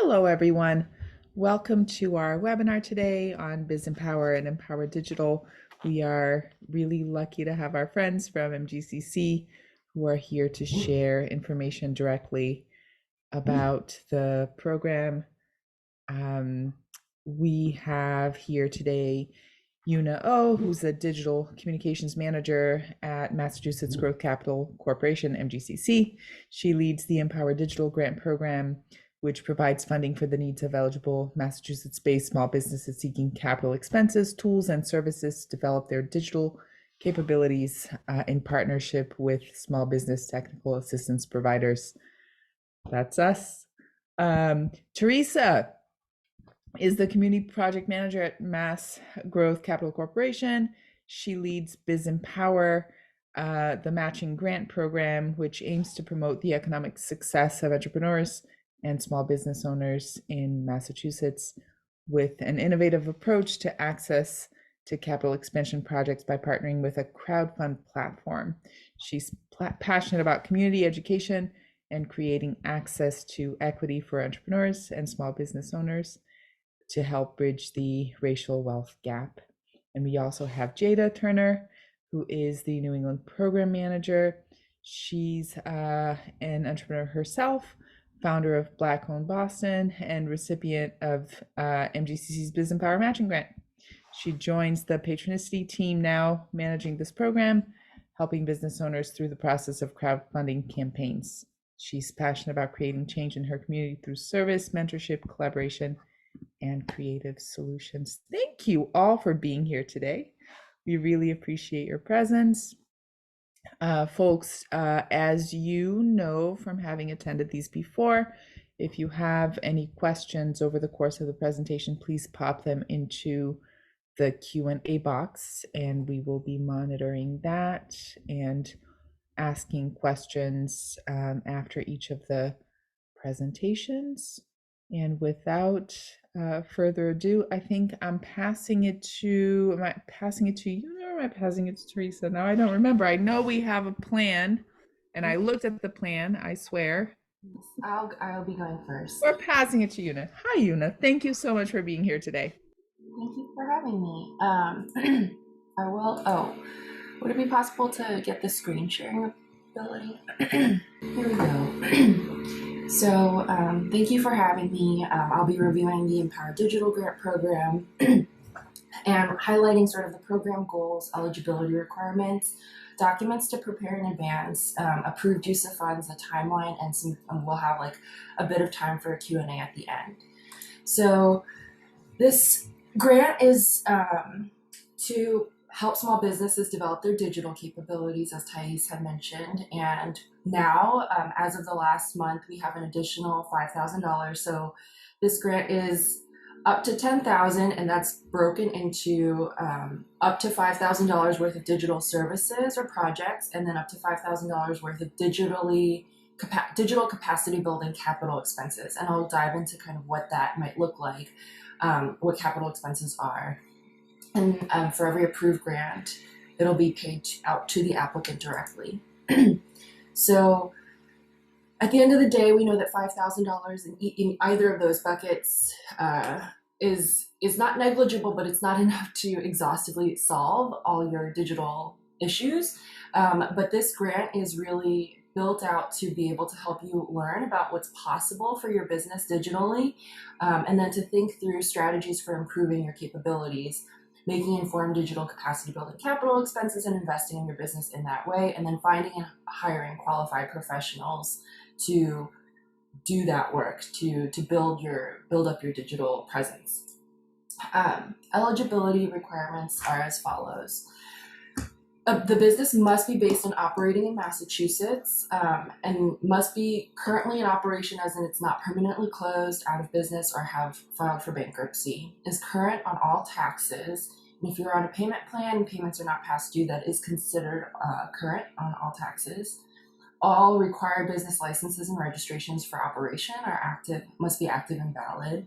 Hello, everyone. Welcome to our webinar today on BizMPower and Empower Digital. We are really lucky to have our friends from MGCC who are here to share information directly about the program. We have here today Yuna who's a digital communications manager at Massachusetts Growth Capital Corporation, MGCC. She leads the Empower Digital grant program, which provides funding for the needs of eligible Massachusetts-based small businesses seeking capital expenses, tools, and services to develop their digital capabilities in partnership with small business technical assistance providers. That's us. Theresa is the community project manager at Mass Growth Capital Corporation. She leads BizMPower, the matching grant program, which aims to promote the economic success of entrepreneurs and small business owners in Massachusetts with an innovative approach to access to capital expansion projects by partnering with a crowdfund platform. She's passionate about community education and creating access to equity for entrepreneurs and small business owners to help bridge the racial wealth gap. And we also have Jada Turner, who is the New England program manager. She's an entrepreneur herself, founder of Black Owned Boston, and recipient of MGCC's BizMPower Matching Grant. She joins the Patronicity team now, managing this program, helping business owners through the process of crowdfunding campaigns. She's passionate about creating change in her community through service, mentorship, collaboration, and creative solutions. Thank you all for being here today. We really appreciate your presence. Folks, as you know from having attended these before, if you have any questions over the course of the presentation, please pop them into the Q&A box, and we will be monitoring that and asking questions after each of the presentations. And without further ado, I think I'm passing it to, am I passing it to you or am I passing it to Theresa? Now I don't remember. I know we have a plan and I looked at the plan, I swear. I'll be going first. We're passing it to Yuna. Hi, Yuna. Thank you so much for being here today. Thank you for having me. I will. Oh, would it be possible to get the screen sharing ability? Here we go. So, thank you for having me. I'll be reviewing the Empower Digital Grant Program and highlighting sort of the program goals, eligibility requirements, documents to prepare in advance, approved use of funds, a timeline, and we'll have like a bit of time for a Q&A at the end. So this grant is to help small businesses develop their digital capabilities, as Thais had mentioned. And now, as of the last month, we have an additional $5,000. So this grant is up to $10,000, and that's broken into up to $5,000 worth of digital services or projects, and then up to $5,000 worth of digital capacity building capital expenses. And I'll dive into kind of what that might look like, what capital expenses are. And for every approved grant, it'll be paid out to the applicant directly. So at the end of the day, we know that $5,000 in either of those buckets is not negligible, but it's not enough to exhaustively solve all your digital issues. But this grant is really built out to be able to help you learn about what's possible for your business digitally, and then to think through strategies for improving your capabilities, making informed digital capacity building capital expenses and investing in your business in that way, and then finding and hiring qualified professionals to do that work, to build up your digital presence. Eligibility requirements are as follows. The business must be based and operating in Massachusetts, and must be currently in operation, as in it's not permanently closed, out of business, or have filed for bankruptcy, is current on all taxes. And if you're on a payment plan, payments are not past due, that is considered current on all taxes. All required business licenses and registrations for operation must be active and valid.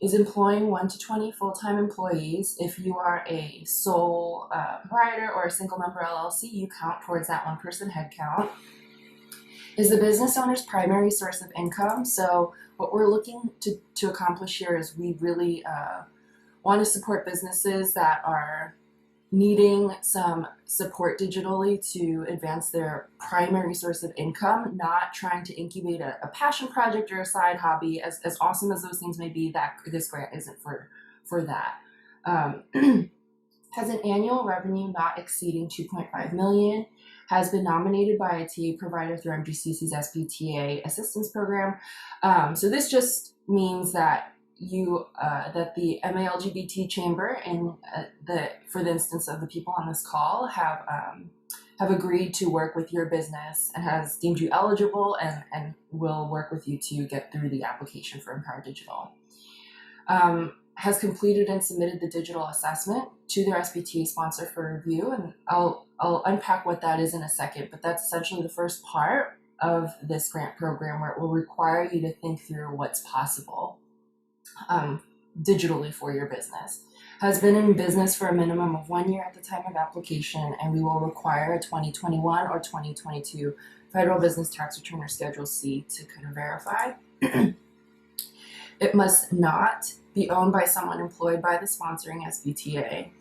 Is employing 1 to 20 full-time employees. If you are a sole proprietor or a single member LLC, you count towards that one-person head count. is the business owner's primary source of income. So what we're looking to accomplish here is we really want to support businesses that are needing some support digitally to advance their primary source of income, not trying to incubate a passion project or a side hobby. As awesome as those things may be, that this grant isn't for that. Has an annual revenue not exceeding 2.5 million, has been nominated by a TA provider through MGCC's SBTA assistance program. So this just means that that the MALGBT chamber and for the instance of the people on this call have agreed to work with your business and has deemed you eligible and will work with you to get through the application for Empower Digital. Has completed and submitted the digital assessment to their SBTA sponsor for review, and I'll unpack what that is in a second, but that's essentially the first part of this grant program, where it will require you to think through what's possible digitally for your business. Has been in business for a minimum of 1 year at the time of application, and we will require a 2021 or 2022 federal business tax return or Schedule C to kind of verify. It must not be owned by someone employed by the sponsoring SBTA.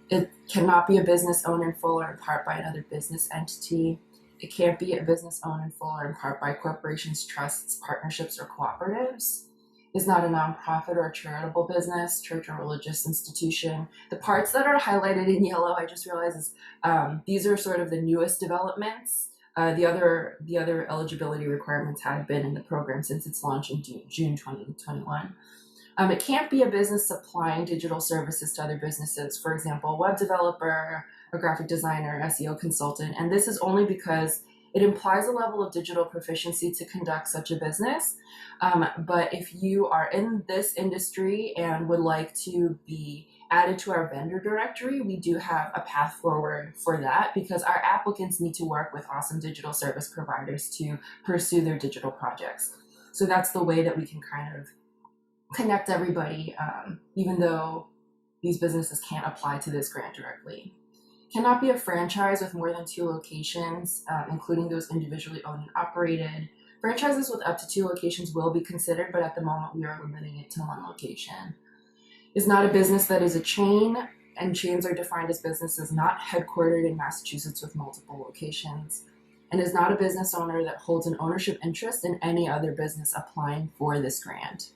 It cannot be a business owned in full or in part by another business entity. It can't be a business owned in full or in part by corporations, trusts, partnerships, or cooperatives. Is not a nonprofit or a charitable business, church or religious institution. The parts that are highlighted in yellow, I just realized, is these are sort of the newest developments. The other eligibility requirements have been in the program since its launch in June 2021. It can't be a business supplying digital services to other businesses, for example, a web developer, a graphic designer, SEO consultant, and this is only because it implies a level of digital proficiency to conduct such a business. But if you are in this industry and would like to be added to our vendor directory, we do have a path forward for that, because our applicants need to work with awesome digital service providers to pursue their digital projects. So that's the way that we can kind of connect everybody, even though these businesses can't apply to this grant directly. Cannot be a franchise with more than 2 locations, including those individually owned and operated. Franchises with up to 2 locations will be considered, but at the moment we are limiting it to 1 location. Is not a business that is a chain, and chains are defined as businesses not headquartered in Massachusetts with multiple locations, and is not a business owner that holds an ownership interest in any other business applying for this grant.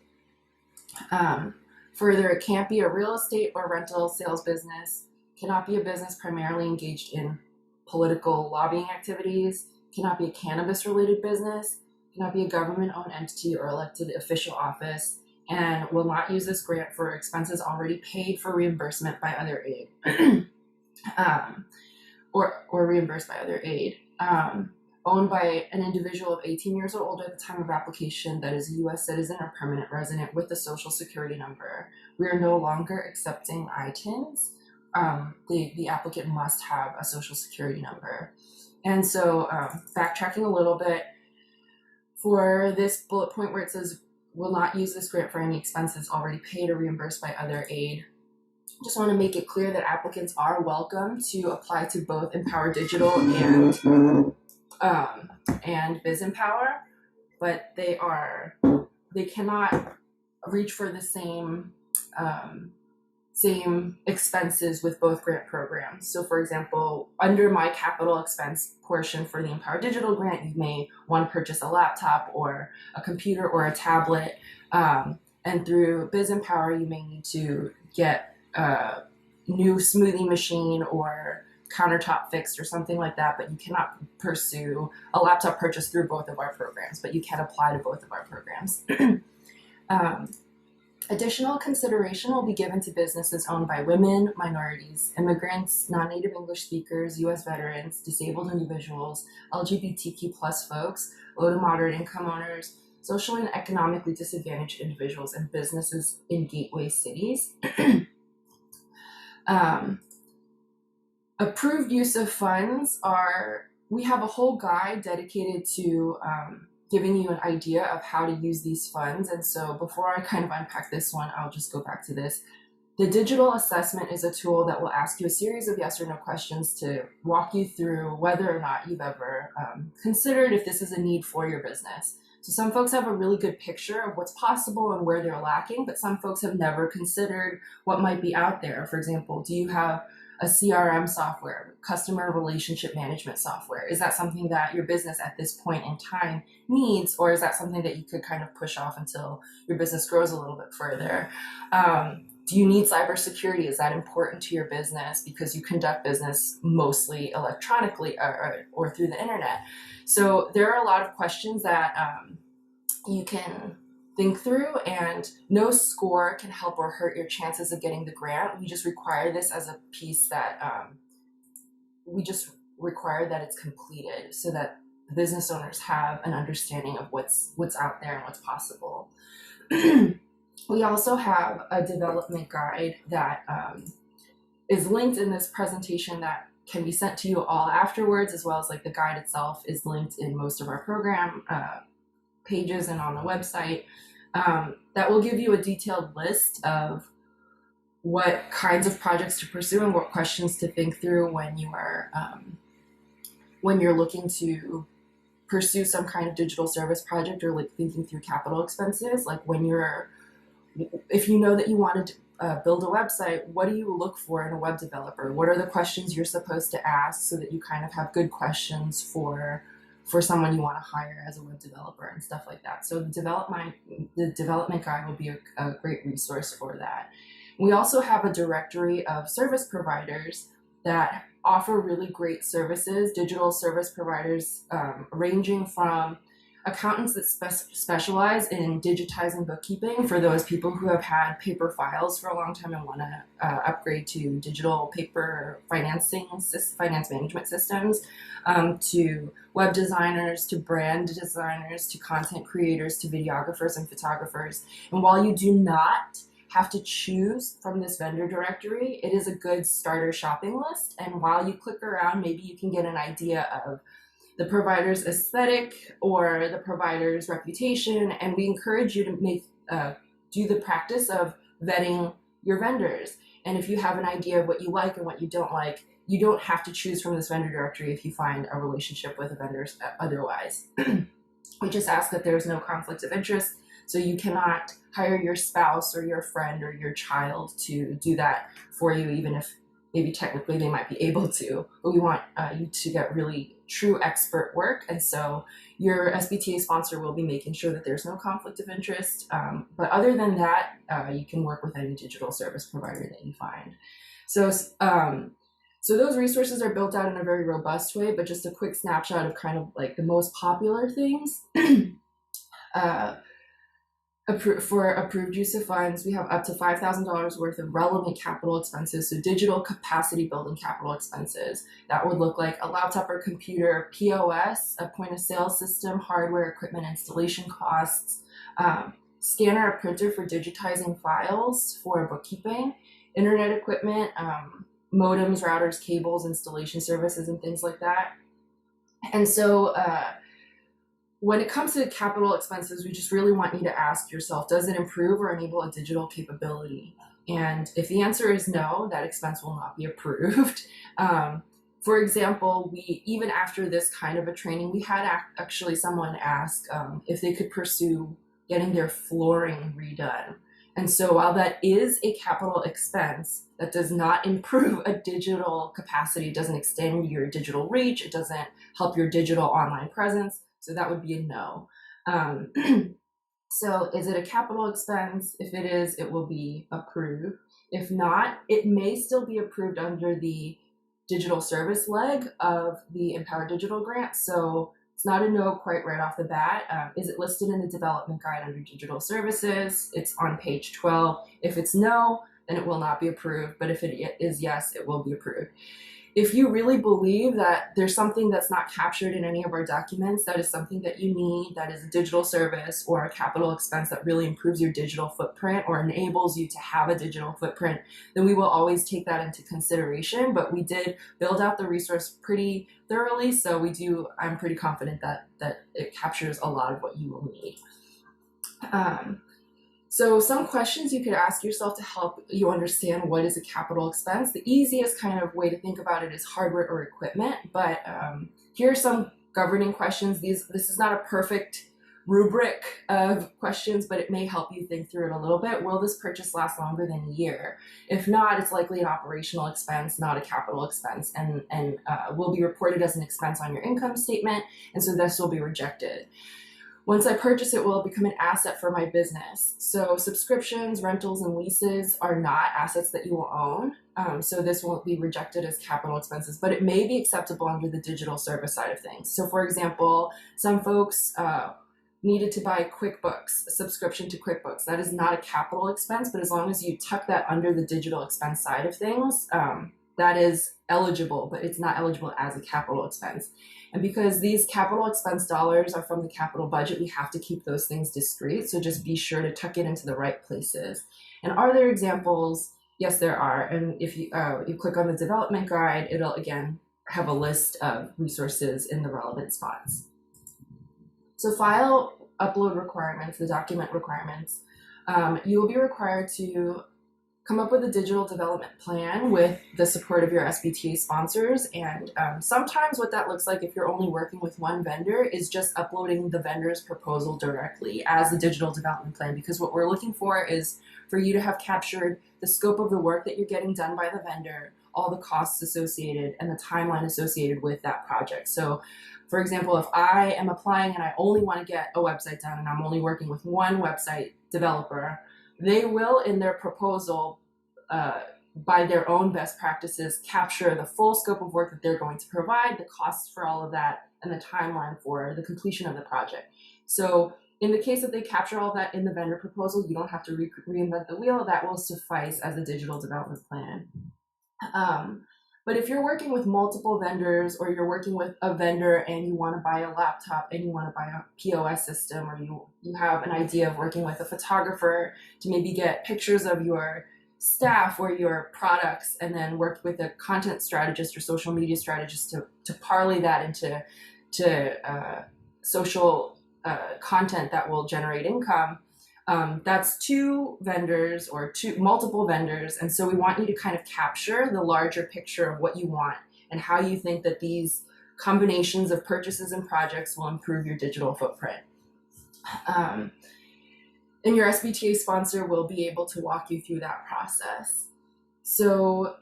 Further, it can't be a real estate or rental sales business, cannot be a business primarily engaged in political lobbying activities, cannot be a cannabis-related business, cannot be a government-owned entity or elected official office, and will not use this grant for expenses already paid for reimbursement by other aid, or reimbursed by other aid. Owned by an individual of 18 years or older at the time of application that is a U.S. citizen or permanent resident with a social security number. We are no longer accepting ITINs. The applicant must have a social security number. And so backtracking a little bit, for this bullet point where it says will not use this grant for any expenses already paid or reimbursed by other aid, just want to make it clear that applicants are welcome to apply to both Empower Digital and BizMPower, but they cannot reach for the same expenses with both grant programs. So for example, under my capital expense portion for the Empower Digital grant, you may want to purchase a laptop or a computer or a tablet. And through BizMPower, you may need to get a new smoothie machine or countertop fixed or something like that, but you cannot pursue a laptop purchase through both of our programs, but you can apply to both of our programs. Additional consideration will be given to businesses owned by women, minorities, immigrants, non-native English speakers, U.S. veterans, disabled individuals, LGBTQ+ folks, low to moderate income owners, socially and economically disadvantaged individuals, and businesses in gateway cities. Approved use of funds we have a whole guide dedicated to giving you an idea of how to use these funds. And so before I kind of unpack this one, I'll just go back to this. The digital assessment is a tool that will ask you a series of yes or no questions to walk you through whether or not you've ever considered if this is a need for your business. So some folks have a really good picture of what's possible and where they're lacking, but some folks have never considered what might be out there. For example, do you have a CRM software, customer relationship management software? Is that something that your business at this point in time needs, or is that something that you could kind of push off until your business grows a little bit further? Do you need cybersecurity? Is that important to your business because you conduct business mostly electronically or through the internet? So there are a lot of questions that you can think through, and no score can help or hurt your chances of getting the grant. We just require this as a piece that we just require that it's completed so that business owners have an understanding of what's out there and what's possible. We also have a development guide that is linked in this presentation that can be sent to you all afterwards, as well as like the guide itself is linked in most of our program pages and on the website. That will give you a detailed list of what kinds of projects to pursue and what questions to think through when you are when you're looking to pursue some kind of digital service project, or like thinking through capital expenses. Like if you know that you want to build a website, what do you look for in a web developer? What are the questions you're supposed to ask so that you kind of have good questions for someone you want to hire as a web developer and stuff like that. So the development guide will be a great resource for that. We also have a directory of service providers that offer really great services, digital service providers, ranging from accountants that specialize in digitizing bookkeeping for those people who have had paper files for a long time and want to upgrade to digital paper finance management systems, to web designers, to brand designers, to content creators, to videographers and photographers. And while you do not have to choose from this vendor directory, it is a good starter shopping list. And while you click around, maybe you can get an idea of the provider's aesthetic or the provider's reputation, and we encourage you to do the practice of vetting your vendors. And if you have an idea of what you like and what you don't like, you don't have to choose from this vendor directory if you find a relationship with a vendor otherwise. We just ask that there's no conflict of interest, so you cannot hire your spouse or your friend or your child to do that for you, even if maybe technically they might be able to, but we want you to get really true expert work. And so your SBTA sponsor will be making sure that there's no conflict of interest. But other than that, you can work with any digital service provider that you find. So those resources are built out in a very robust way, but just a quick snapshot of kind of like the most popular things. For approved use of funds, we have up to $5,000 worth of relevant capital expenses, so digital capacity building capital expenses. That would look like a laptop or computer, POS, a point of sale system, hardware, equipment installation costs, scanner or printer for digitizing files for bookkeeping, internet equipment, modems, routers, cables, installation services, and things like that. And so when it comes to capital expenses, we just really want you to ask yourself, does it improve or enable a digital capability? And if the answer is no, that expense will not be approved. For example, even after this kind of a training, we had actually someone ask if they could pursue getting their flooring redone. And so while that is a capital expense, that does not improve a digital capacity. It doesn't extend your digital reach. It doesn't help your digital online presence. So that would be a no. So is it a capital expense? If it is, it will be approved. If not, it may still be approved under the digital service leg of the Empower Digital grant. So it's not a no quite right off the bat. Is it listed in the development guide under digital services? It's on page 12. If it's no, then it will not be approved. But if it is yes, it will be approved. If you really believe that there's something that's not captured in any of our documents, that is something that you need, that is a digital service or a capital expense that really improves your digital footprint or enables you to have a digital footprint, then we will always take that into consideration. But we did build out the resource pretty thoroughly, so I'm pretty confident that it captures a lot of what you will need. So some questions you could ask yourself to help you understand what is a capital expense. The easiest kind of way to think about it is hardware or equipment, but here are some governing questions. This is not a perfect rubric of questions, but it may help you think through it a little bit. Will this purchase last longer than a year? If not, it's likely an operational expense, not a capital expense, and will be reported as an expense on your income statement, and so this will be rejected. Once I purchase it, will it become an asset for my business? So subscriptions, rentals, and leases are not assets that you will own. So this won't be rejected as capital expenses, but it may be acceptable under the digital service side of things. So for example, some folks needed to buy QuickBooks, a subscription to QuickBooks. That is not a capital expense, but as long as you tuck that under the digital expense side of things, that is eligible, but it's not eligible as a capital expense. And because these capital expense dollars are from the capital budget, we have to keep those things discrete. So just be sure to tuck it into the right places. And are there examples? Yes, there are. And if you click on the development guide, it'll again have a list of resources in the relevant spots. So file upload requirements, the document requirements, you will be required to come up with a digital development plan with the support of your SBTA sponsors. And sometimes what that looks like if you're only working with one vendor is just uploading the vendor's proposal directly as the digital development plan, because what we're looking for is for you to have captured the scope of the work that you're getting done by the vendor, all the costs associated, and the timeline associated with that project. So for example, if I am applying and I only want to get a website done and I'm only working with one website developer, they will, in their proposal, by their own best practices, capture the full scope of work that they're going to provide, the costs for all of that, and the timeline for the completion of the project. So in the case that they capture all that in the vendor proposal, you don't have to reinvent the wheel. That will suffice as a digital development plan. But if you're working with multiple vendors, or you're working with a vendor and you want to buy a laptop and you want to buy a POS system, or you have an idea of working with a photographer to maybe get pictures of your staff or your products, and then work with a content strategist or social media strategist to parlay that into social content that will generate income, that's two vendors or multiple vendors. And so we want you to kind of capture the larger picture of what you want and how you think that these combinations of purchases and projects will improve your digital footprint. And your SBTA sponsor will be able to walk you through that process. So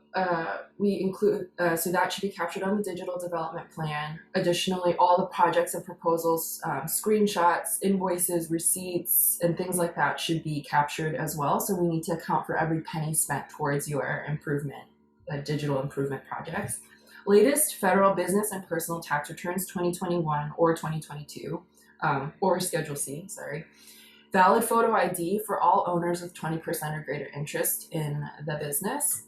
we include, so that should be captured on the digital development plan. Additionally, all the projects and proposals, screenshots, invoices, receipts, and things like that should be captured as well. So we need to account for every penny spent towards your improvement, digital improvement projects. Latest federal business and personal tax returns 2021 or 2022, or Schedule C, sorry. Valid photo ID for all owners with 20% or greater interest in the business,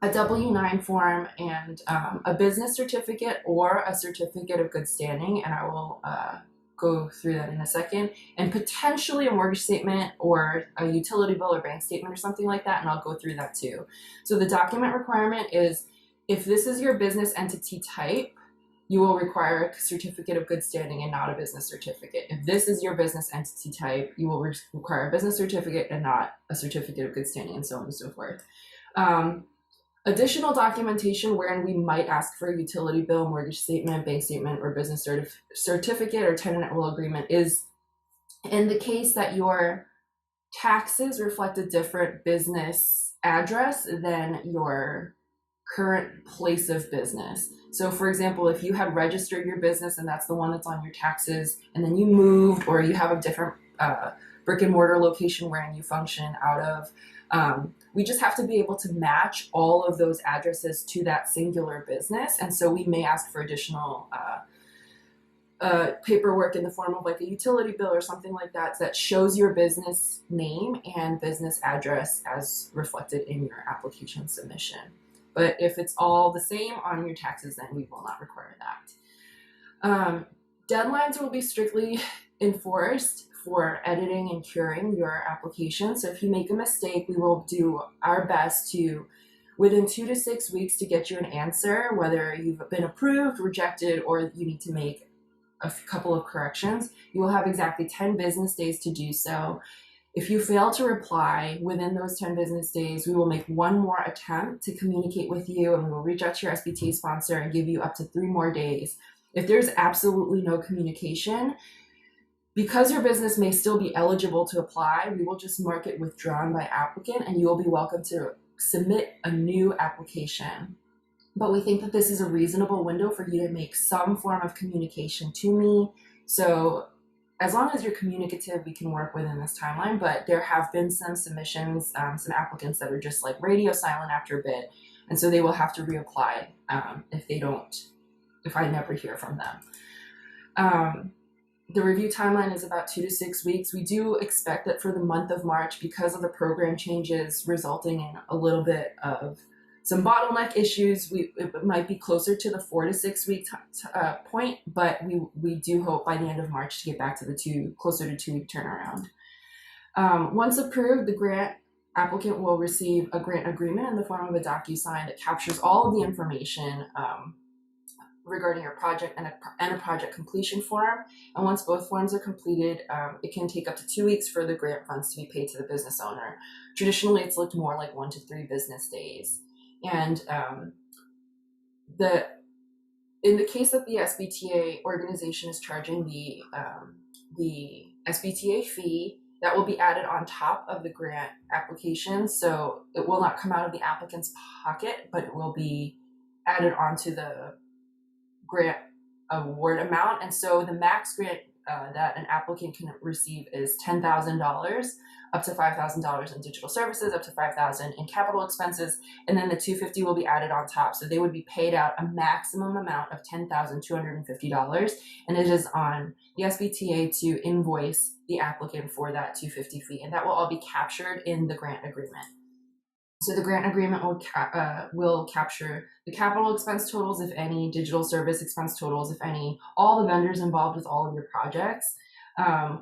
a W-9 form, and a business certificate or a certificate of good standing, and I will go through that in a second, and potentially a mortgage statement or a utility bill or bank statement or something like that, and I'll go through that too. So the document requirement is, if this is your business entity type, you will require a certificate of good standing and not a business certificate. If this is your business entity type, you will require a business certificate and not a certificate of good standing, and so on and so forth. Additional documentation wherein we might ask for a utility bill, mortgage statement, bank statement, or business certificate or tenant at will agreement is in the case that your taxes reflect a different business address than your current place of business. So for example, if you had registered your business and that's the one that's on your taxes, and then you moved, or you have a different brick and mortar location wherein you function out of, we just have to be able to match all of those addresses to that singular business. And so we may ask for additional paperwork in the form of like a utility bill or something like that that shows your business name and business address as reflected in your application submission. But if it's all the same on your taxes, then we will not require that. Deadlines will be strictly enforced for editing and curing your application. So if you make a mistake, we will do our best to, within 2 to 6 weeks, to get you an answer, whether you've been approved, rejected, or you need to make a couple of corrections. You will have exactly 10 business days to do so. If you fail to reply within those 10 business days, we will make one more attempt to communicate with you, and we will reach out to your SBTA sponsor and give you up to 3 more days. If there's absolutely no communication, because your business may still be eligible to apply, we will just mark it withdrawn by applicant, and you will be welcome to submit a new application. But we think that this is a reasonable window for you to make some form of communication to me. So as long as you're communicative, we can work within this timeline. But there have been some submissions, some applicants that are just like radio silent after a bit. And so they will have to reapply if I never hear from them. The review timeline is about 2 to 6 weeks. We do expect that for the month of March, because of the program changes resulting in a little bit of some bottleneck issues, it might be closer to the 4 to 6 week point, but we do hope by the end of March to get back to the closer to 2 week turnaround. Once approved, the grant applicant will receive a grant agreement in the form of a DocuSign that captures all of the information regarding your project and a project completion form. And once both forms are completed, it can take up to 2 weeks for the grant funds to be paid to the business owner. Traditionally, it's looked more like 1 to 3 business days. And in the case that the SBTA organization is charging the SBTA fee, that will be added on top of the grant application. So it will not come out of the applicant's pocket, but it will be added onto the grant award amount. And so the max grant that an applicant can receive is $10,000, up to $5,000 in digital services, up to $5,000 in capital expenses, and then the $250 will be added on top. So they would be paid out a maximum amount of $10,250, and it is on the SBTA to invoice the applicant for that $250 fee, and that will all be captured in the grant agreement. So the grant agreement will capture the capital expense totals, if any, digital service expense totals, if any, all the vendors involved with all of your projects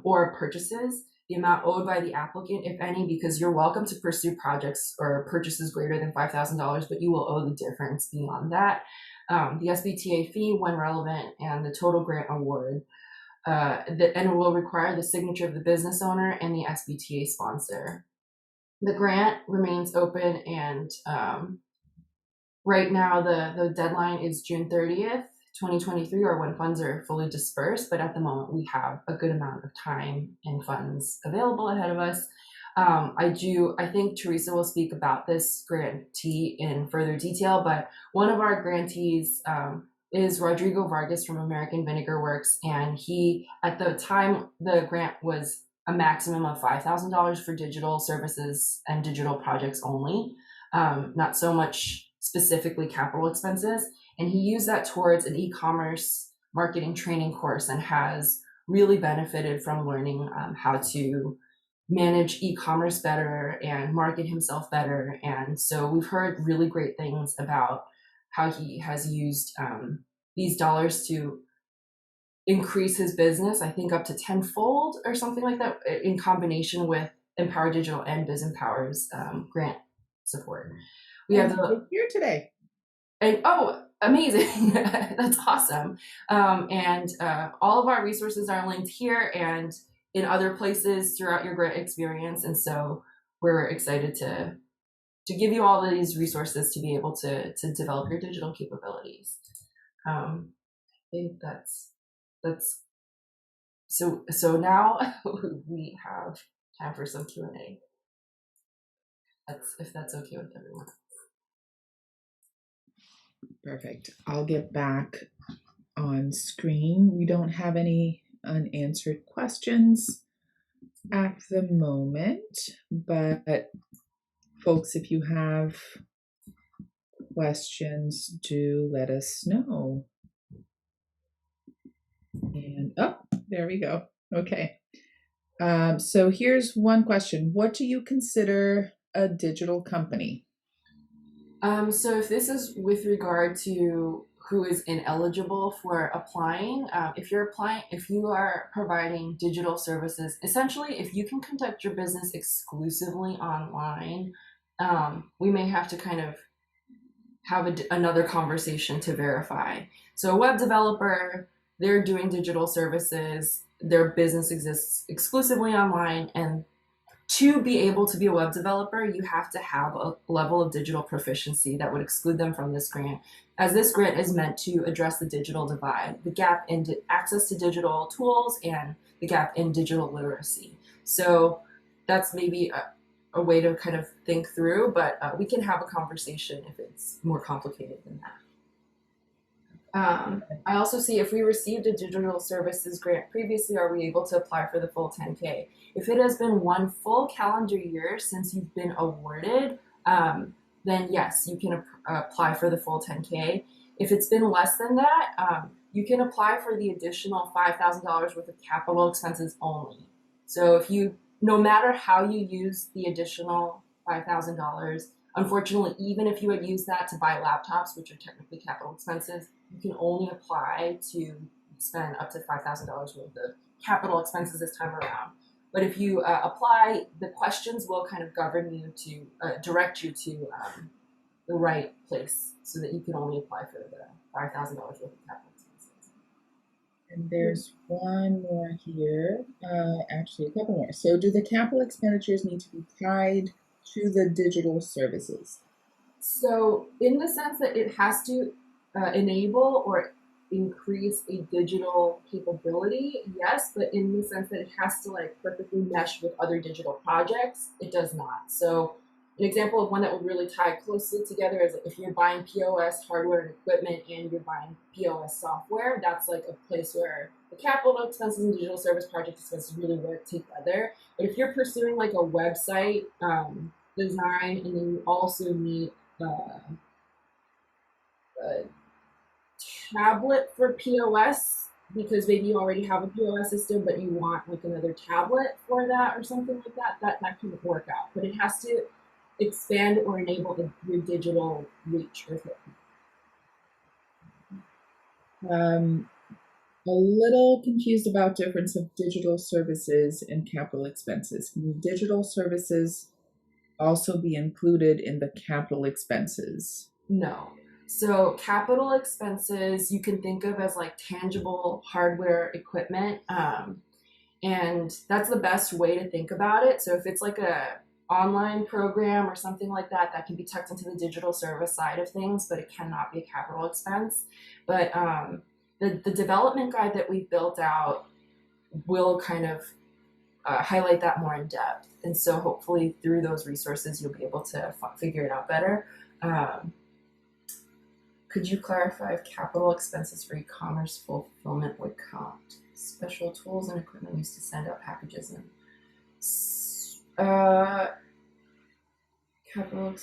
or purchases, the amount owed by the applicant, if any, because you're welcome to pursue projects or purchases greater than $5,000, but you will owe the difference beyond that. The SBTA fee when relevant, and the total grant award. And it will require the signature of the business owner and the SBTA sponsor. The grant remains open, and right now the deadline is June 30th, 2023, or when funds are fully dispersed. But at the moment, we have a good amount of time and funds available ahead of us. I think Theresa will speak about this grantee in further detail, but one of our grantees is Rodrigo Vargas from American Vinegar Works, and he, at the time the grant was a maximum of $5,000 for digital services and digital projects only, not so much specifically capital expenses. And he used that towards an e-commerce marketing training course and has really benefited from learning how to manage e-commerce better and market himself better. And so we've heard really great things about how he has used these dollars to increase his business, I think up to tenfold or something like that, in combination with Empower Digital and BizMPower's grant support. We have here today. And, oh, amazing. That's awesome. And all of our resources are linked here and in other places throughout your grant experience. And so we're excited to give you all of these resources to be able to develop your digital capabilities. I think that's so now we have time for some Q&A. If that's okay with everyone. Perfect. I'll get back on screen. We don't have any unanswered questions at the moment, but folks, if you have questions, do let us know. And there we go. Okay. So here's one question. What do you consider a digital company? So if this is with regard to who is ineligible for applying, if you are providing digital services, essentially, if you can conduct your business exclusively online, we may have to kind of have another conversation to verify. So a web developer, they're doing digital services, their business exists exclusively online, and to be able to be a web developer, you have to have a level of digital proficiency that would exclude them from this grant, as this grant is meant to address the digital divide, the gap in access to digital tools, and the gap in digital literacy. So that's maybe a way to kind of think through, but we can have a conversation if it's more complicated than that. I also see if we received a digital services grant previously, are we able to apply for the full 10K? If it has been one full calendar year since you've been awarded, then yes, you can apply for the full 10K. If it's been less than that, you can apply for the additional $5,000 worth of capital expenses only. So if you, no matter how you use the additional $5,000, unfortunately, even if you had used that to buy laptops, which are technically capital expenses, you can only apply to spend up to $5,000 worth of capital expenses this time around. But if you apply, the questions will kind of govern you to direct you to the right place so that you can only apply for the $5,000 worth of capital expenses. And there's one more here, actually a couple more. So do the capital expenditures need to be tied to the digital services? So in the sense that it has to enable or increase a digital capability, yes, but in the sense that it has to like perfectly mesh with other digital projects, it does not. So an example of one that would really tie closely together is if you're buying POS hardware and equipment and you're buying POS software, that's like a place where the capital expenses and digital service project expenses really work together. But if you're pursuing like a website design and then you also need a tablet for POS because maybe you already have a POS system, but you want like another tablet for that or something like that, that can work out. But it has to expand or enable your digital reach with it. A little confused about difference of digital services and capital expenses. Can digital services also be included in the capital expenses? No. So capital expenses you can think of as like tangible hardware equipment, and that's the best way to think about it. So if it's like a online program or something like that, that can be tucked into the digital service side of things, but it cannot be a capital expense. But the development guide that we built out will kind of highlight that more in depth. And so hopefully through those resources, you'll be able to figure it out better. Could you clarify if capital expenses for e-commerce fulfillment would count? Special tools and equipment used to send out packages and capital.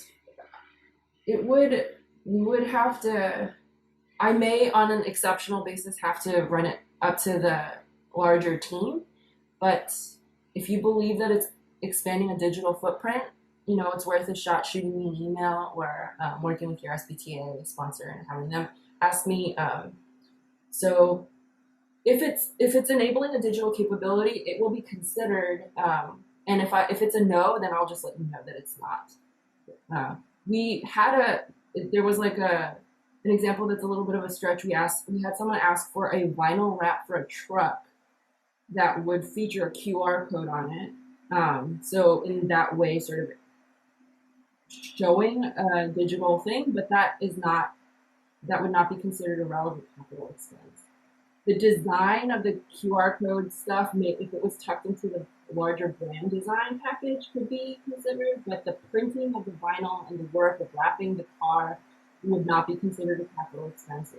It would. We would have to. I may, on an exceptional basis, have to run it up to the larger team, but if you believe that it's expanding a digital footprint, you know, it's worth a shot shooting me an email or working with your SBTA sponsor and having them ask me. So if it's enabling a digital capability, it will be considered. And if it's a no, then I'll just let you know that it's not. There was like an example that's a little bit of a stretch. We had someone ask for a vinyl wrap for a truck that would feature a QR code on it. So in that way, sort of showing a digital thing, but that would not be considered a relevant capital expense. The design of the QR code stuff, if it was tucked into the larger brand design package, could be considered, but the printing of the vinyl and the work of wrapping the car would not be considered a capital expense. So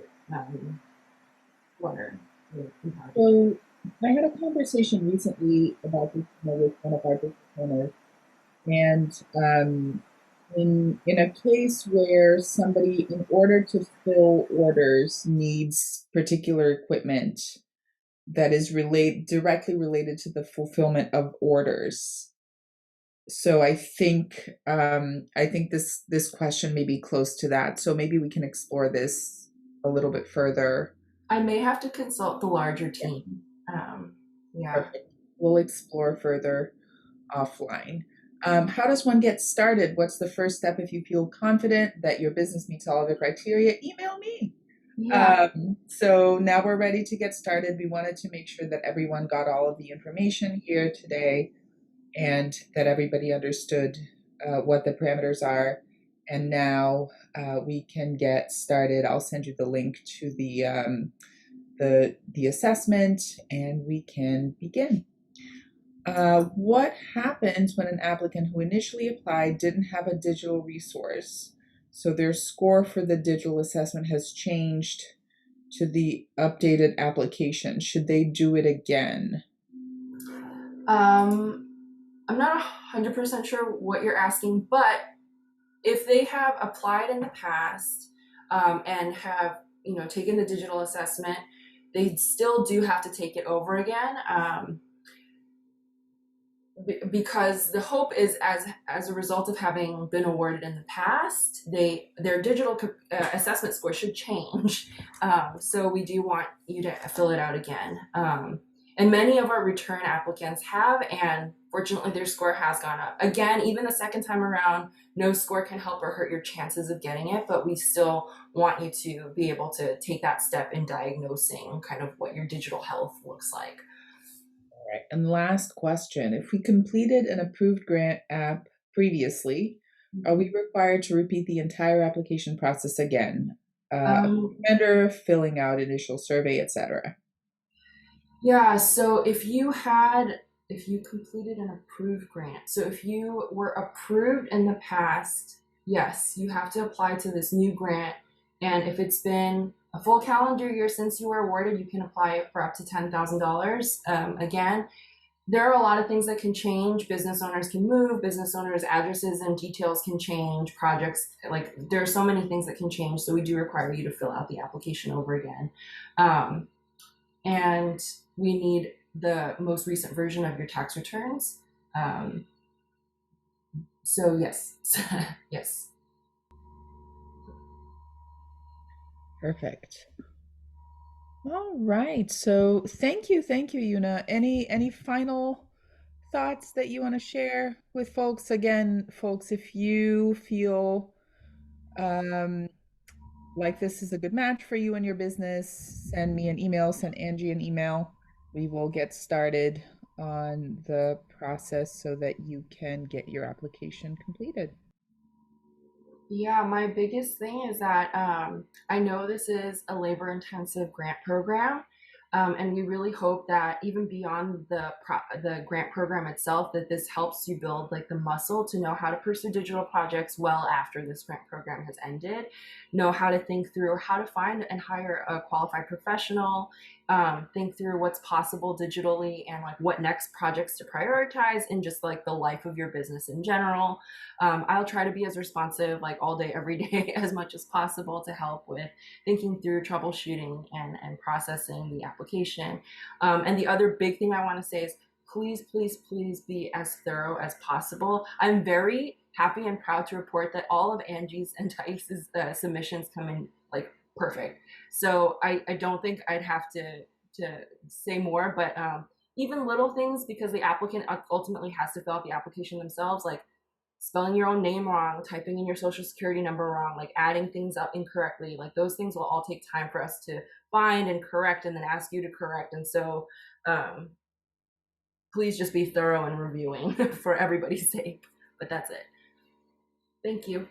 I had a conversation recently about this with one of our business owners, and in a case where somebody, in order to fill orders, needs particular equipment that is directly related to the fulfillment of orders. So I think this question may be close to that. So maybe we can explore this a little bit further. I may have to consult the larger team. Yeah. Perfect. We'll explore further offline. How does one get started? What's the first step if you feel confident that your business meets all of the criteria? Email me. Yeah. So now we're ready to get started. We wanted to make sure that everyone got all of the information here today. and that everybody understood what the parameters are. And now we can get started. I'll send you the link to the assessment, and we can begin. What happens when an applicant who initially applied didn't have a digital resource? So their score for the digital assessment has changed to the updated application. Should they do it again? I'm not 100% sure what you're asking, but if they have applied in the past and have taken the digital assessment, they still do have to take it over again. Because the hope is as a result of having been awarded in the past, their digital assessment score should change. So we do want you to fill it out again. And many of our return applicants have, and fortunately their score has gone up. Again, even the second time around, no score can help or hurt your chances of getting it, but we still want you to be able to take that step in diagnosing kind of what your digital health looks like. All right. And last question. If we completed an approved grant app previously, are we required to repeat the entire application process again? Vendor, filling out initial survey, etc. Yeah, so if you completed an approved grant, so if you were approved in the past, yes, you have to apply to this new grant. And if it's been a full calendar year since you were awarded, you can apply for up to $10,000. Again, there are a lot of things that can change. Business owners can move, business owners' addresses and details can change, projects, like there are so many things that can change. So we do require you to fill out the application over again. And we need the most recent version of your tax returns. So yes, yes. Perfect. All right. So thank you, Yuna. Any final thoughts that you want to share with folks? Again, folks, if you feel like this is a good match for you and your business, send me an email, send Angie an email. We will get started on the process so that you can get your application completed. Yeah, my biggest thing is that I know this is a labor-intensive grant program, and we really hope that even beyond the grant program itself, that this helps you build like the muscle to know how to pursue digital projects well after this grant program has ended, know how to think through how to find and hire a qualified professional, think through what's possible digitally and like what next projects to prioritize in just like the life of your business in general. I'll try to be as responsive like all day, every day as much as possible to help with thinking through troubleshooting and processing the application. And the other big thing I want to say is please, please, please be as thorough as possible. I'm very happy and proud to report that all of Angie's and Theis's submissions come in like perfect. So I don't think I'd have to say more, but even little things, because the applicant ultimately has to fill out the application themselves, like spelling your own name wrong, typing in your social security number wrong, like adding things up incorrectly, like those things will all take time for us to find and correct and then ask you to correct. And so please just be thorough in reviewing for everybody's sake. But that's it. Thank you.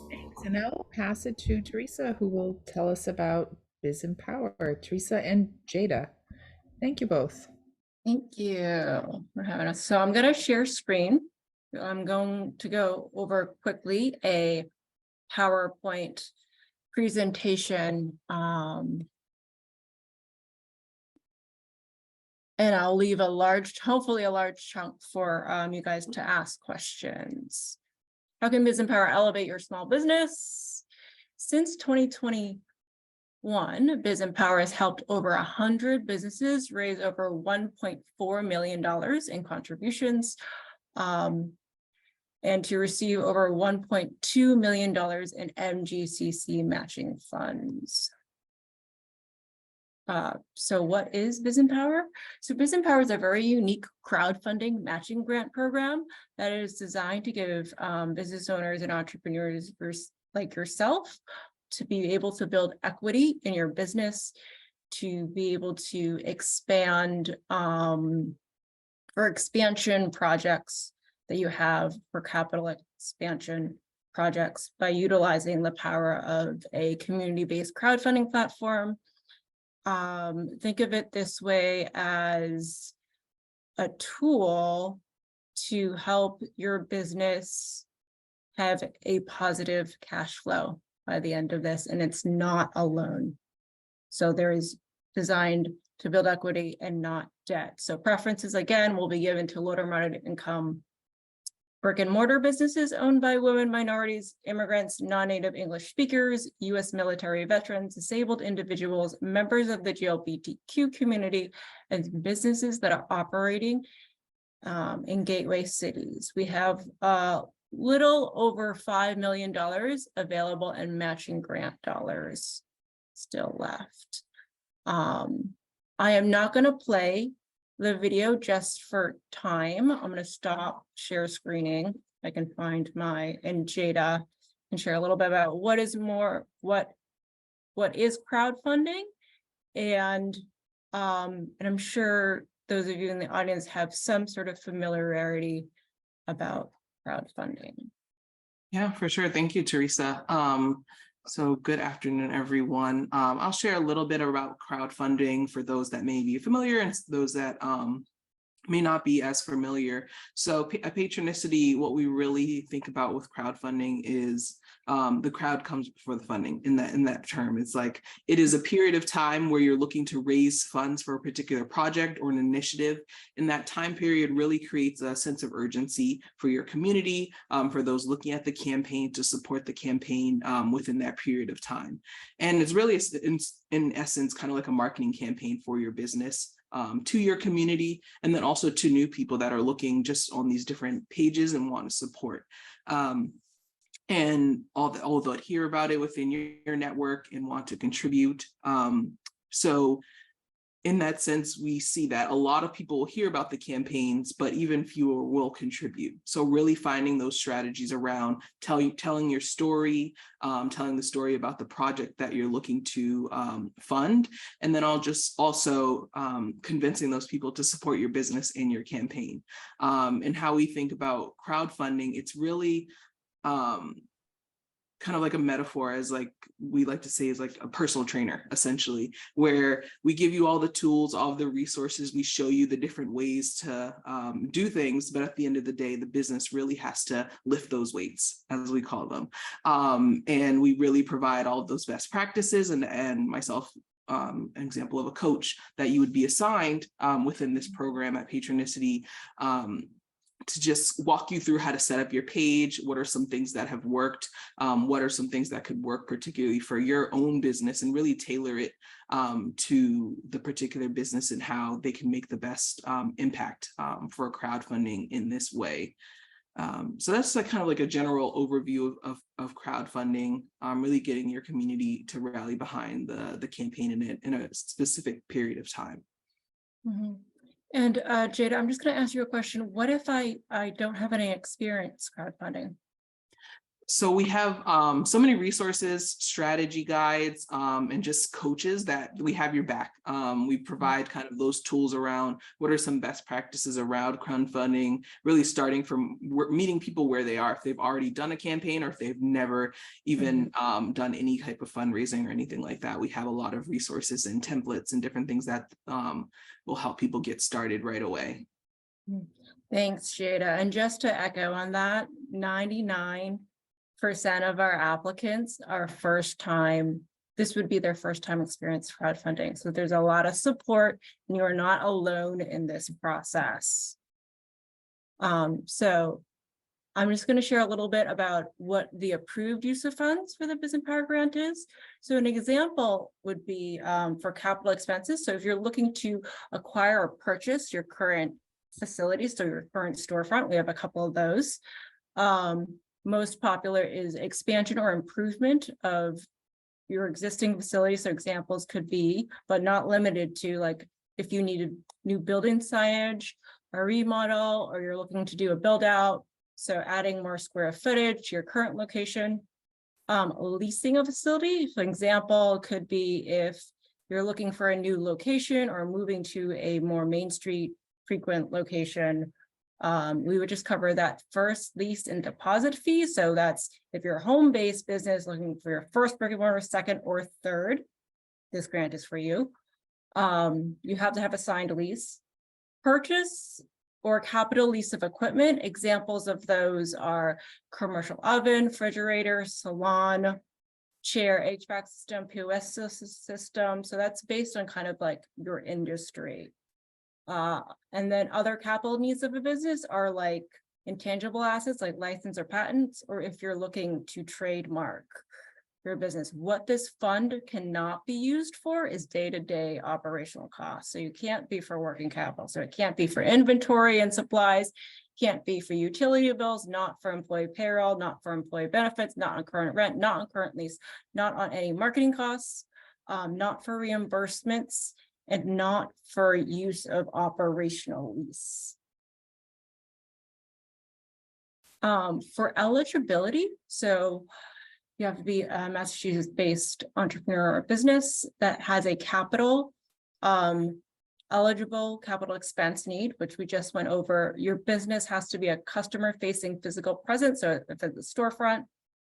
Thanks. And now I'll pass it to Theresa, who will tell us about BizMPower. Theresa and Jada. Thank you both. Thank you for having us. So I'm going to share screen. I'm going to go over quickly a PowerPoint presentation. And I'll leave hopefully a large chunk for you guys to ask questions. How can BizMPower elevate your small business? Since 2021, BizMPower has helped over 100 businesses raise over $1.4 million in contributions, and to receive over $1.2 million in MGCC matching funds. So what is BizMPower? So BizMPower is a very unique crowdfunding matching grant program that is designed to give business owners and entrepreneurs like yourself to be able to build equity in your business, to be able to expand for expansion projects that you have for capital expansion projects by utilizing the power of a community-based crowdfunding platform. Think of it this way as a tool to help your business have a positive cash flow by the end of this, and it's not a loan. So there is designed to build equity and not debt. So preferences, again, will be given to low to moderate income brick and mortar businesses owned by women, minorities, immigrants, non-native English speakers, U.S. military veterans, disabled individuals, members of the LGBTQ community, and businesses that are operating in gateway cities. We have little over $5 million available in matching grant dollars still left. I am not going to play the video just for time. I'm going to stop share screening. I can find and Jada and share a little bit about what is crowdfunding, and I'm sure those of you in the audience have some sort of familiarity about crowdfunding. Yeah, for sure. Thank you, Theresa. So good afternoon, everyone. I'll share a little bit about crowdfunding for those that may be familiar and those that may not be as familiar. So at Patronicity, what we really think about with crowdfunding is the crowd comes before the funding in that term. It's like it is a period of time where you're looking to raise funds for a particular project or an initiative. And that time period really creates a sense of urgency for your community, for those looking at the campaign to support the campaign within that period of time. And it's really, in essence, kind of like a marketing campaign for your business. To your community, and then also to new people that are looking just on these different pages and want to support. And all that hear about it within your network and want to contribute. So in that sense, we see that a lot of people will hear about the campaigns, but even fewer will contribute. So really finding those strategies around telling your story, telling the story about the project that you're looking to fund, and then also convincing those people to support your business and your campaign. And how we think about crowdfunding, it's really kind of like a metaphor, as like we like to say, is like a personal trainer, essentially, where we give you all the tools, all of the resources, we show you the different ways to do things, but at the end of the day, the business really has to lift those weights, as we call them. And we really provide all of those best practices, and myself, an example of a coach that you would be assigned within this program at Patronicity, to just walk you through how to set up your page. What are some things that have worked? What are some things that could work particularly for your own business, and really tailor it to the particular business and how they can make the best impact for crowdfunding in this way. So that's like kind of like a general overview of crowdfunding, really getting your community to rally behind the campaign in a specific period of time. Mm-hmm. And Jada, I'm just going to ask you a question. What if I don't have any experience crowdfunding? So we have so many resources, strategy guides, and just coaches that we have your back. We provide kind of those tools around what are some best practices around crowdfunding, really starting from meeting people where they are, if they've already done a campaign or if they've never even done any type of fundraising or anything like that. We have a lot of resources and templates and different things that will help people get started right away. Thanks, Jada. And just to echo on that, 99% of our applicants are this would be their first time experience crowdfunding. So there's a lot of support, and you are not alone in this process. So I'm just going to share a little bit about what the approved use of funds for the BizMPower grant is. So an example would be for capital expenses. So if you're looking to acquire or purchase your current facility, so your current storefront, we have a couple of those. Most popular is expansion or improvement of your existing facility. So examples could be, but not limited to, like if you needed new building signage, a remodel, or you're looking to do a build out. So adding more square footage to your current location. Leasing a facility, for example, could be if you're looking for a new location or moving to a more main street frequent location. We would just cover that first lease and deposit fee. So that's if you're a home-based business looking for your first brick and mortar, second or third, this grant is for you. You have to have a signed lease. Purchase or capital lease of equipment. Examples of those are commercial oven, refrigerator, salon, chair, HVAC system, POS system. So that's based on kind of like your industry. And then other capital needs of a business are like intangible assets like license or patents, or if you're looking to trademark your business. What this fund cannot be used for is day-to-day operational costs. So you can't be for working capital. So it can't be for inventory and supplies, can't be for utility bills, not for employee payroll, not for employee benefits, not on current rent, not on current lease, not on any marketing costs, not for reimbursements, and not for use of operational lease. For eligibility, so you have to be a Massachusetts-based entrepreneur or business that has a capital eligible capital expense need, which we just went over. Your business has to be a customer-facing physical presence. So if it's a storefront,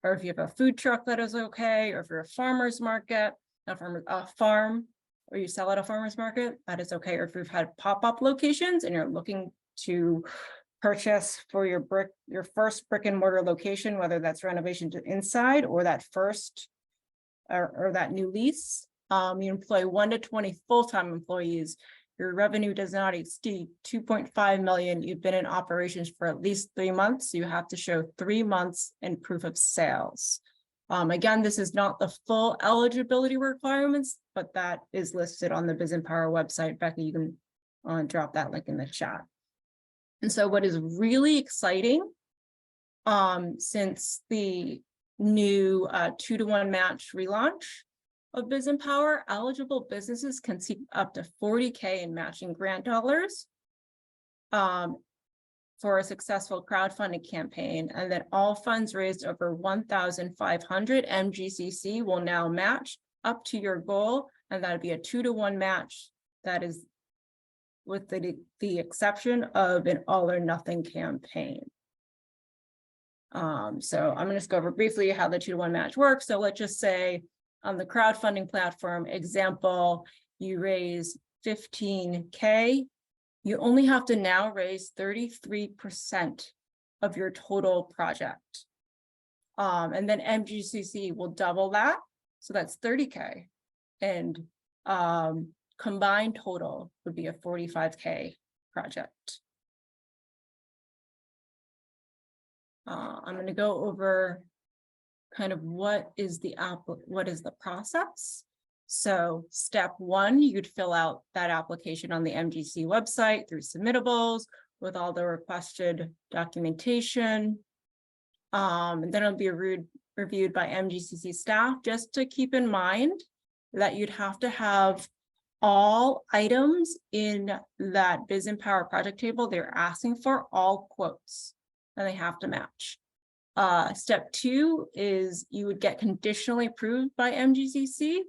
or if you have a food truck, that is okay. Or if you're a farmer's market, a farm, or you sell at a farmer's market, that is okay. Or if you've had pop-up locations and you're looking to purchase for your first brick and mortar location, whether that's renovation to inside or that first or that new lease. You employ 1 to 20 full-time employees. Your revenue does not exceed 2.5 million. You've been in operations for at least 3 months. So you have to show 3 months and proof of sales. Again, this is not the full eligibility requirements, but that is listed on the BizMPower website. Becky, you can drop that link in the chat. And so what is really exciting, since the new 2-to-1 match relaunch of BizMPower, eligible businesses can seek up to 40K in matching grant dollars for a successful crowdfunding campaign. And then all funds raised over 1,500 MGCC will now match up to your goal. And that'd be a 2-to-1 match that is with the exception of an all or nothing campaign. So I'm going to just go over briefly how the 2-to-1 match works. So let's just say on the crowdfunding platform example, you raise 15K. You only have to now raise 33% of your total project. And then MGCC will double that. So that's 30K. And combined total would be a 45K project. I'm going to go over kind of what is the process. So step 1, you'd fill out that application on the MGC website through submittables with all the requested documentation. And then it'll be reviewed by MGCC staff. Just to keep in mind that you'd have to have all items in that BizMPower project table they're asking for, all quotes, and they have to match. Step 2 is you would get conditionally approved by MGCC.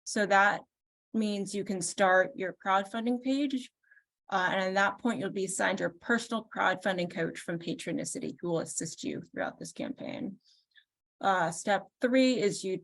So that means you can start your crowdfunding page. And at that point, you'll be assigned your personal crowdfunding coach from Patronicity who will assist you throughout this campaign. Step 3 is you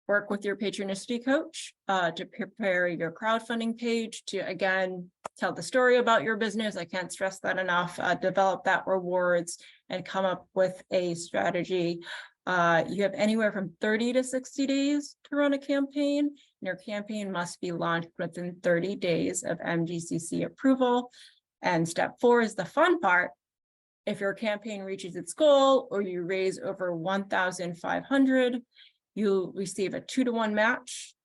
work with your Patronicity coach to prepare your crowdfunding page to, again, tell the story about your business. I can't stress that enough. Develop that rewards and come up with a strategy. You have anywhere from 30 to 60 days to run a campaign. And your campaign must be launched within 30 days of MGCC approval. And step 4 is the fun part. If your campaign reaches its goal or you raise over 1,500, you'll receive a 2-to-1 match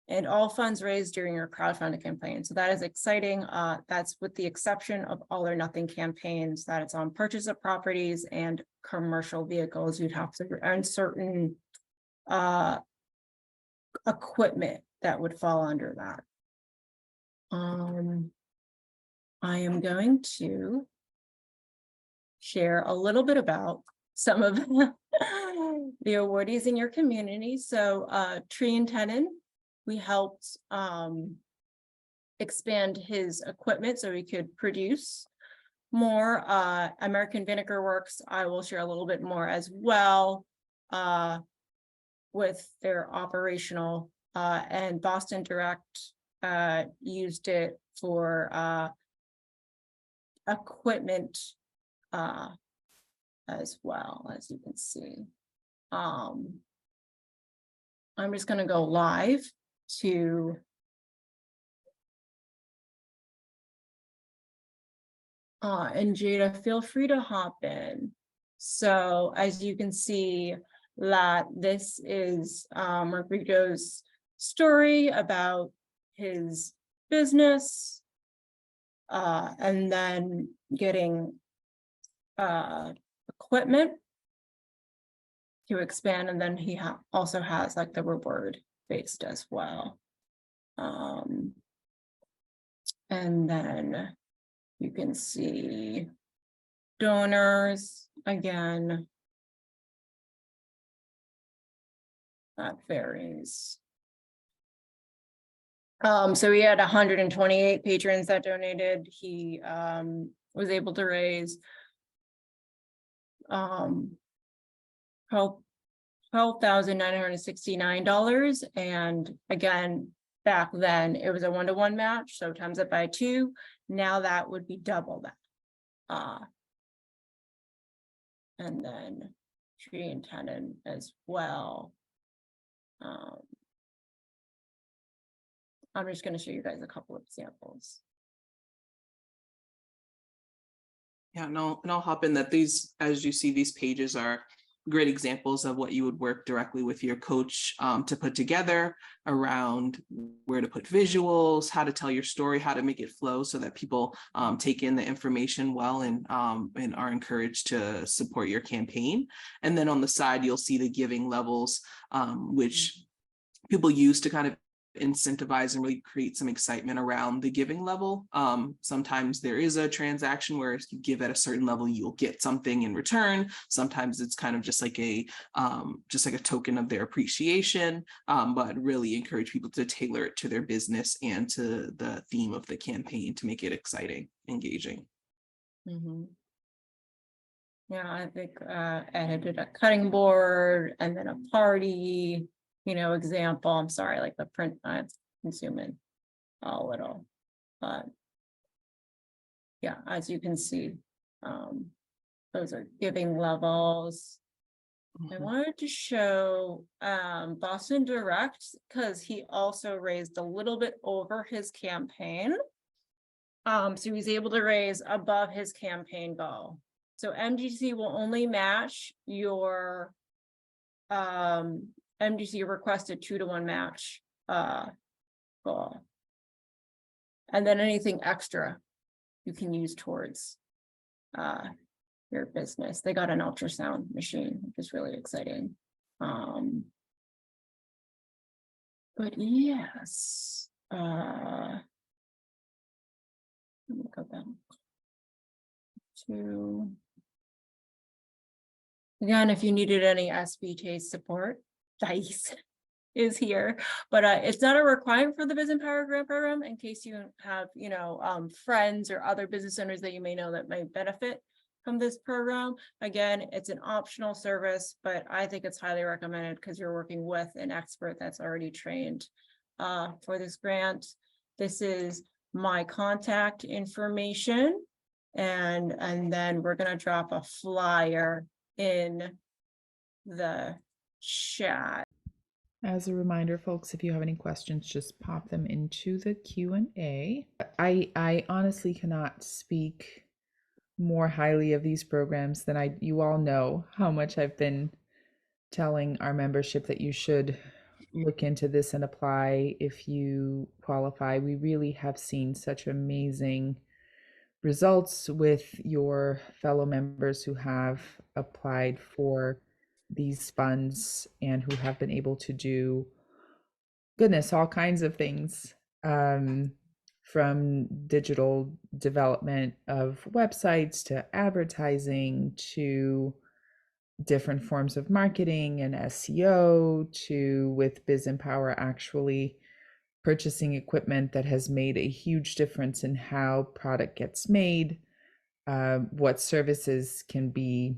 and all funds raised during your crowdfunding campaign. So that is exciting. That's with the exception of all or nothing campaigns that it's on purchase of properties and commercial vehicles. You'd have to earn certain equipment that would fall under that. I am going to share a little bit about some of the awardees in your community. So Tree and Tenon, we helped expand his equipment so he could produce more. American Vinegar Works, I will share a little bit more as well with their operational, and Boston Direct used it for equipment as well, as you can see. I'm just going to go live to and Jada, feel free to hop in. So as you can see that this is Rodrigo's story about his business and then getting equipment to expand, and then he also has like the reward based as well. And then you can see donors again. That varies. So we had 128 patrons that donated. He was able to raise $12,969. And again, back then it was a 1-to-1 match, so times it by 2. Now that would be double that. And then tree and tenon as well. I'm just going to show you guys a couple of examples. Yeah, no, and I'll hop in that these, as you see, these pages are great examples of what you would work directly with your coach to put together around where to put visuals, how to tell your story, how to make it flow so that people take in the information well and are encouraged to support your campaign. And then on the side, you'll see the giving levels, which people use to kind of incentivize and really create some excitement around the giving level. Sometimes there is a transaction where if you give at a certain level, you'll get something in return. Sometimes it's kind of just like a token of their appreciation, but really encourage people to tailor it to their business and to the theme of the campaign to make it exciting, engaging. Mm-hmm. Yeah, I think Ed did a cutting board and then a party, example. I'm sorry, like the print, it's consuming a little, but yeah, as you can see, those are giving levels. I wanted to show Boston Direct because he also raised a little bit over his campaign. So he was able to raise above his campaign goal. So MGC will only match your MGC requested 2-to-1 match goal. And then anything extra you can use towards your business. They got an ultrasound machine, which is really exciting. But yes, let me go back to, again, if you needed any SBT support, Dice is here, but it's not a requirement for the BizMPower grant program. In case you have, friends or other business owners that you may know that might benefit from this program. Again, it's an optional service, but I think it's highly recommended because you're working with an expert that's already trained for this grant. This is my contact information, and then we're going to drop a flyer in the chat. As a reminder, folks, if you have any questions, just pop them into the Q&A. I honestly cannot speak more highly of these programs than you all know how much I've been telling our membership that you should look into this and apply if you qualify. We really have seen such amazing results with your fellow members who have applied for these funds and who have been able to do, goodness, all kinds of things, from digital development of websites to advertising to different forms of marketing and SEO to with BizMPower actually purchasing equipment that has made a huge difference in how product gets made, what services can be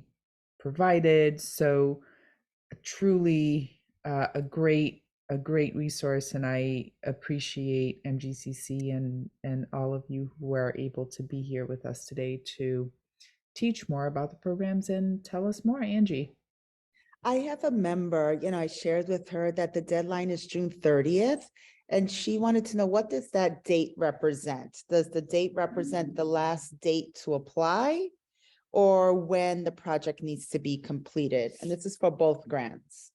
provided. So truly a great resource, and I appreciate MGCC and all of you who are able to be here with us today to teach more about the programs and tell us more. Angie. I have a member, I shared with her that the deadline is June 30th, and she wanted to know, what does that date represent? Does the date represent the last date to apply, or when the project needs to be completed? And this is for both grants.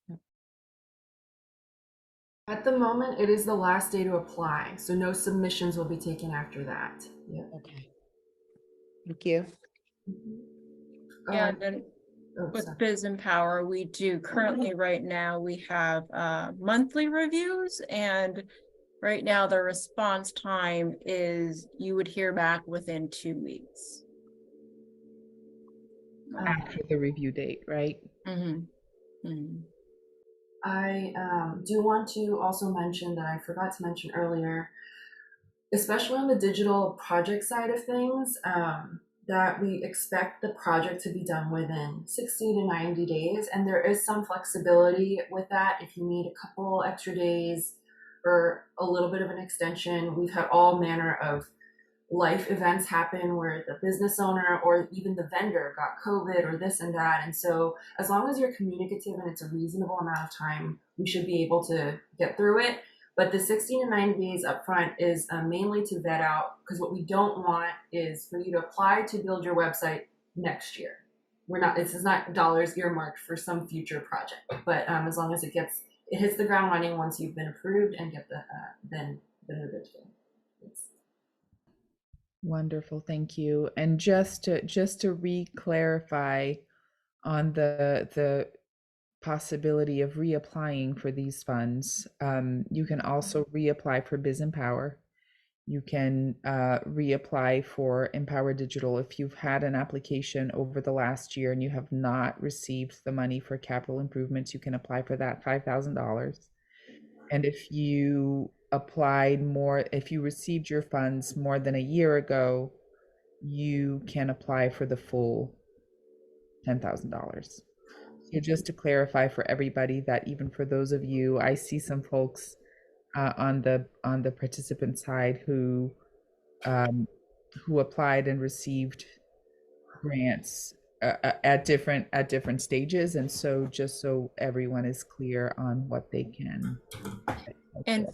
At the moment, it is the last day to apply, so no submissions will be taken after that. Yeah. Okay. Thank you. Yeah, and then with Sorry. BizMPower, we do currently right now, we have monthly reviews, and right now the response time is you would hear back within 2 weeks. After the review date, right? I do want to also mention that I forgot to mention earlier, especially on the digital project side of things, that we expect the project to be done within 60 to 90 days. And there is some flexibility with that. If you need a couple extra days or a little bit of an extension, we've had all manner of life events happen where the business owner or even the vendor got COVID or this and that. And so as long as you're communicative and it's a reasonable amount of time, we should be able to get through it. But the 60 to 90 days up front is mainly to vet out, because what we don't want is for you to apply to build your website next year. This is not dollars earmarked for some future project, but as long as it hits the ground running once you've been approved and get then we're good to go. Wonderful, thank you. And just to re-clarify on the possibility of reapplying for these funds, you can also reapply for BizMPower. You can reapply for Empower Digital if you've had an application over the last year and you have not received the money for capital improvements. You can apply for that $5,000. And if you if you received your funds more than a year ago, you can apply for the full $10,000. So just to clarify for everybody, that even for those of you, I see some folks on the participant side who applied and received grants at different stages, and so just so everyone is clear on what they can. And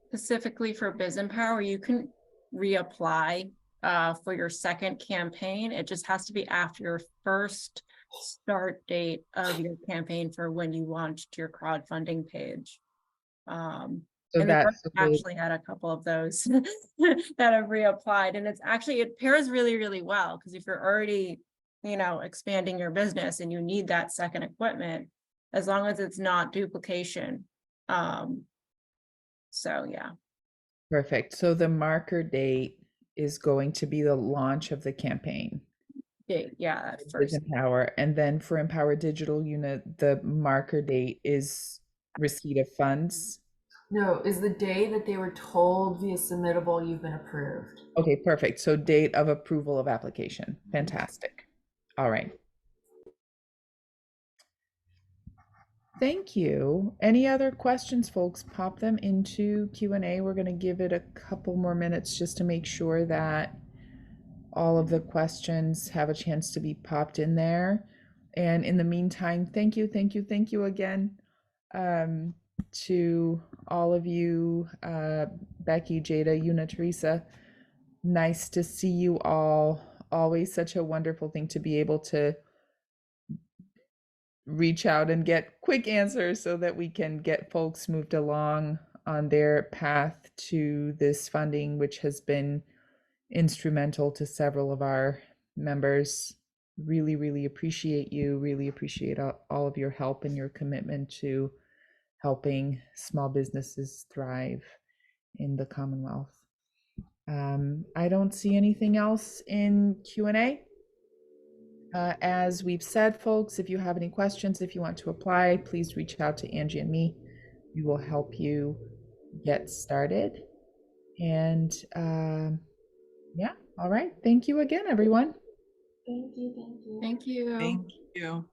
specifically for BizMPower, you can reapply for your second campaign. It just has to be after your first start date of your campaign for when you launched your crowdfunding page. So and that's actually had a couple of those that have reapplied, and it pairs really, really well, because if you're already, expanding your business and you need that second equipment, as long as it's not duplication. So yeah. Perfect. So the marker date is going to be the launch of the campaign. Yeah, first. Empower, and then for Empower Digital, Yuna, the marker date is receipt of funds. No, is the day that they were told via submittable you've been approved. Okay, perfect. So date of approval of application. Fantastic. All right. Thank you. Any other questions, folks? Pop them into Q&A. We're going to give it a couple more minutes just to make sure that all of the questions have a chance to be popped in there. And in the meantime, thank you again to all of you, Becky, Jada, Yuna, Theresa. Nice to see you all. Always such a wonderful thing to be able to reach out and get quick answers so that we can get folks moved along on their path to this funding, which has been instrumental to several of our members. Really, really appreciate you. Really appreciate all of your help and your commitment to helping small businesses thrive in the Commonwealth. I don't see anything else in Q&A. As we've said, folks, if you have any questions, if you want to apply, please reach out to Angie and me. We will help you get started. And yeah, all right. Thank you again, everyone. Thank you. Thank you. Thank you. Thank you.